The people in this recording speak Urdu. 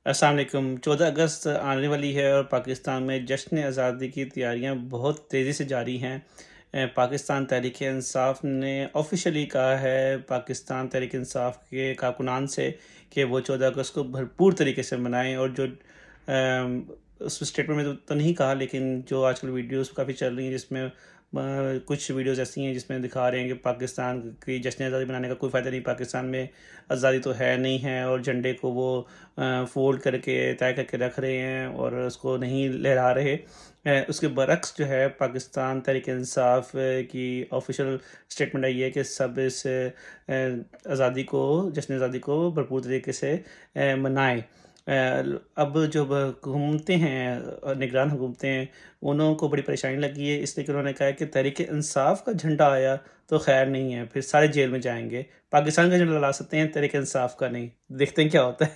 السلام علیکم۔ 14 اگست آنے والی ہے اور پاکستان میں جشن آزادی کی تیاریاں بہت تیزی سے جاری ہیں۔ پاکستان تحریک انصاف نے آفیشلی کہا ہے پاکستان تحریک انصاف کے کارکنان سے کہ وہ 14 اگست کو بھرپور طریقے سے منائیں، اور جو اس اسٹیٹمنٹ میں تو نہیں کہا، لیکن جو آج کل ویڈیوز کافی چل رہی ہیں جس میں کچھ ویڈیوز ایسی ہیں جس میں دکھا رہے ہیں کہ پاکستان کی جشن آزادی منانے کا کوئی فائدہ نہیں، پاکستان میں آزادی تو ہے نہیں ہے، اور جھنڈے کو وہ فولڈ کر کے طے کر کے رکھ رہے ہیں اور اس کو نہیں لہرا رہے۔ اس کے برعکس جو ہے پاکستان تحریک انصاف کی آفیشیل اسٹیٹمنٹ آئی ہے کہ سب اس آزادی کو، جشن آزادی کو بھرپور طریقے سے منائیں۔ اب جو حکومتیں ہیں، نگران حکومتیں ہیں، انہوں کو بڑی پریشانی لگی ہے، اس لیے کہ انہوں نے کہا ہے کہ تحریک انصاف کا جھنڈا آیا تو خیر نہیں ہے، پھر سارے جیل میں جائیں گے۔ پاکستان کا جھنڈا لا سکتے ہیں، تحریک انصاف کا نہیں، دیکھتے ہیں کیا ہوتا ہے۔